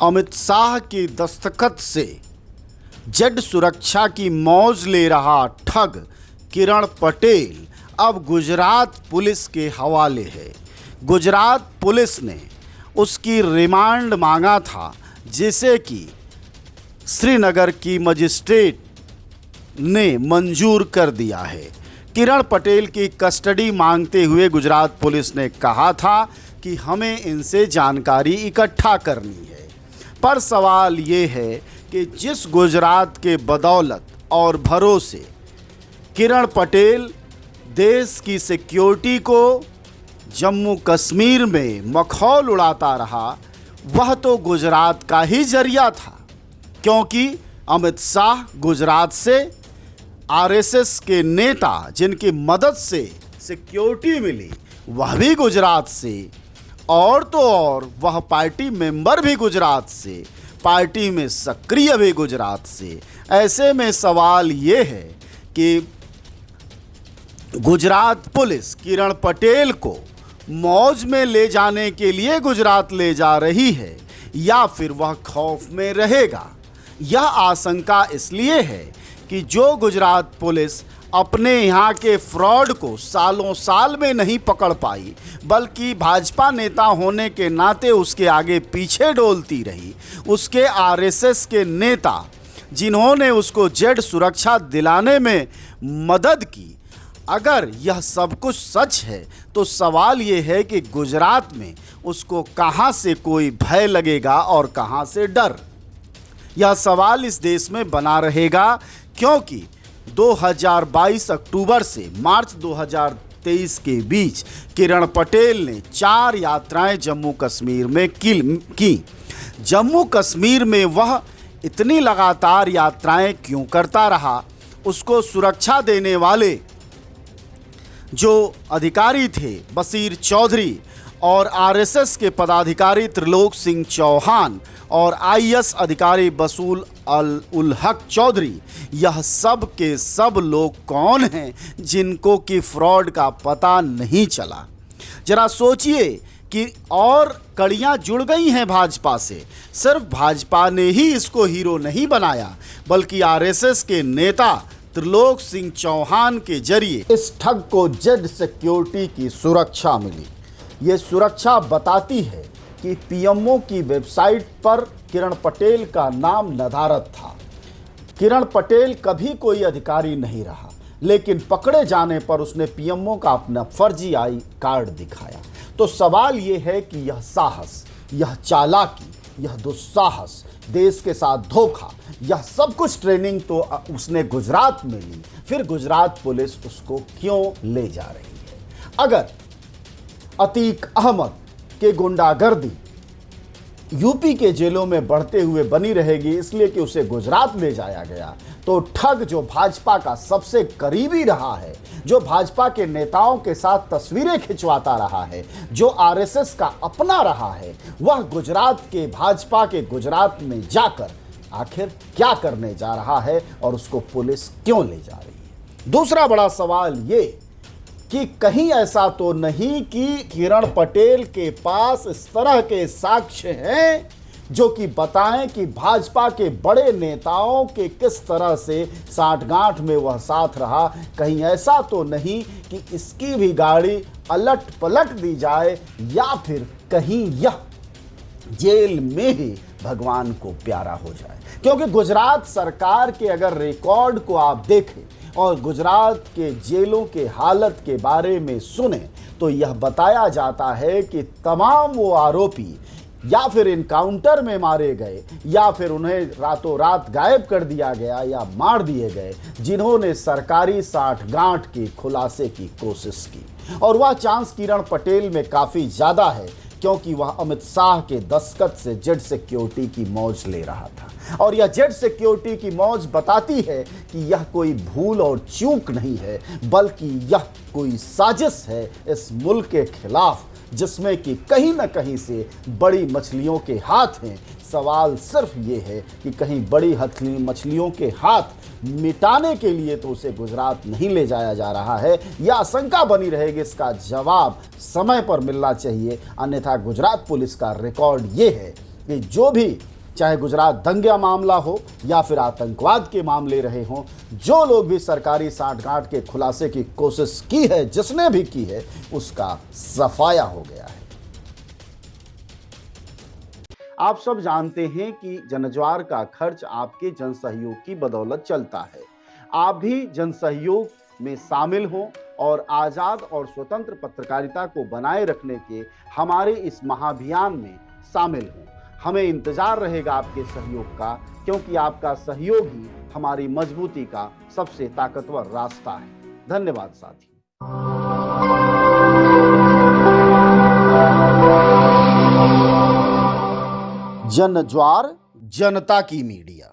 अमित शाह की दस्तखत से जेड सुरक्षा की मौज ले रहा ठग किरण पटेल अब गुजरात पुलिस के हवाले है। गुजरात पुलिस ने उसकी रिमांड मांगा था, जिसे कि श्रीनगर की मजिस्ट्रेट ने मंजूर कर दिया है। किरण पटेल की कस्टडी मांगते हुए गुजरात पुलिस ने कहा था कि हमें इनसे जानकारी इकट्ठा करनी है, पर सवाल ये है कि जिस गुजरात के बदौलत और भरोसे किरण पटेल देश की सिक्योरिटी को जम्मू कश्मीर में मखौल उड़ाता रहा, वह तो गुजरात का ही जरिया था, क्योंकि अमित शाह गुजरात से, आरएसएस के नेता जिनकी मदद से सिक्योरिटी मिली वह भी गुजरात से, और तो और वह पार्टी मेंबर भी गुजरात से, पार्टी में सक्रिय भी गुजरात से। ऐसे में सवाल ये है कि गुजरात पुलिस किरण पटेल को मौज में ले जाने के लिए गुजरात ले जा रही है या फिर वह खौफ में रहेगा। यह आशंका इसलिए है कि जो गुजरात पुलिस अपने यहाँ के फ्रॉड को सालों साल में नहीं पकड़ पाई, बल्कि भाजपा नेता होने के नाते उसके आगे पीछे डोलती रही, उसके आरएसएस के नेता जिन्होंने उसको जेड सुरक्षा दिलाने में मदद की, अगर यह सब कुछ सच है तो सवाल ये है कि गुजरात में उसको कहाँ से कोई भय लगेगा और कहाँ से डर। यह सवाल इस देश में बना रहेगा, क्योंकि 2022 अक्टूबर से मार्च 2023 के बीच किरण पटेल ने 4 यात्राएं जम्मू कश्मीर में की। जम्मू कश्मीर में वह इतनी लगातार यात्राएं क्यों करता रहा? उसको सुरक्षा देने वाले जो अधिकारी थे बशीर चौधरी और आरएसएस के पदाधिकारी त्रिलोक सिंह चौहान और आईएएस अधिकारी बसूल उल हक चौधरी, यह सब के सब लोग कौन हैं जिनको कि फ्रॉड का पता नहीं चला? जरा सोचिए कि और कड़ियां जुड़ गई हैं भाजपा से। सिर्फ भाजपा ने ही इसको हीरो नहीं बनाया, बल्कि आरएसएस के नेता त्रिलोक सिंह चौहान के जरिए इस ठग को जेड सिक्योरिटी की सुरक्षा मिली। ये सुरक्षा बताती है कि पीएमओ की वेबसाइट पर किरण पटेल का नाम नदारद था। किरण पटेल कभी कोई अधिकारी नहीं रहा, लेकिन पकड़े जाने पर उसने पीएमओ का अपना फर्जी आई कार्ड दिखाया। तो सवाल ये है कि यह साहस, यह चालाकी, यह दुस्साहस, देश के साथ धोखा, यह सब कुछ ट्रेनिंग तो उसने गुजरात में ली, फिर गुजरात पुलिस उसको क्यों ले जा रही है? अगर अतीक अहमद के गुंडागर्दी यूपी के जेलों में बढ़ते हुए बनी रहेगी इसलिए कि उसे गुजरात ले जाया गया, तो ठग जो भाजपा का सबसे करीबी रहा है, जो भाजपा के नेताओं के साथ तस्वीरें खिंचवाता रहा है, जो आरएसएस का अपना रहा है, वह गुजरात के भाजपा के गुजरात में जाकर आखिर क्या करने जा रहा है और उसको पुलिस क्यों ले जा रही है? दूसरा बड़ा सवाल ये कि कहीं ऐसा तो नहीं कि किरण पटेल के पास इस तरह के साक्ष्य हैं जो कि बताएं कि भाजपा के बड़े नेताओं के किस तरह से साठगांठ में वह साथ रहा? कहीं ऐसा तो नहीं कि इसकी भी गाड़ी अलट पलट दी जाए, या फिर कहीं यह जेल में ही भगवान को प्यारा हो जाए? क्योंकि गुजरात सरकार के अगर रिकॉर्ड को आप देखें और गुजरात के जेलों के हालत के बारे में सुने, तो यह बताया जाता है कि तमाम वो आरोपी या फिर इनकाउंटर में मारे गए, या फिर उन्हें रातों रात गायब कर दिया गया या मार दिए गए, जिन्होंने सरकारी साठगांठ के खुलासे की कोशिश की। और वह चांस किरण पटेल में काफ़ी ज़्यादा है, क्योंकि वह अमित शाह के दस्तखत से जेड सिक्योरिटी की मौज ले रहा था। और यह जेड सिक्योरिटी की मौज बताती है कि यह कोई भूल और चूक नहीं है, बल्कि यह कोई साजिश है इस मुल्क के खिलाफ, जिसमें कि कहीं न कहीं से बड़ी मछलियों के हाथ हैं। सवाल सिर्फ ये है कि कहीं बड़ी मछलियों के हाथ मिटाने के लिए तो उसे गुजरात नहीं ले जाया जा रहा है, यह आशंका बनी रहेगी। इसका जवाब समय पर मिलना चाहिए, अन्यथा गुजरात पुलिस का रिकॉर्ड ये है कि जो भी चाहे गुजरात दंगा मामला हो या फिर आतंकवाद के मामले रहे हों, जो लोग भी सरकारी सांठगांठ के खुलासे की कोशिश की है, जिसने भी की है, उसका सफाया हो गया है। आप सब जानते हैं कि जनज्वार का खर्च आपके जनसहयोग की बदौलत चलता है। आप भी जनसहयोग में शामिल हों और आजाद और स्वतंत्र पत्रकारिता को बनाए रखने के हमारे इस महाअभियान में शामिल हों। हमें इंतजार रहेगा आपके सहयोग का, क्योंकि आपका सहयोग ही हमारी मजबूती का सबसे ताकतवर रास्ता है। धन्यवाद साथी। जनज्वार, जनता की मीडिया।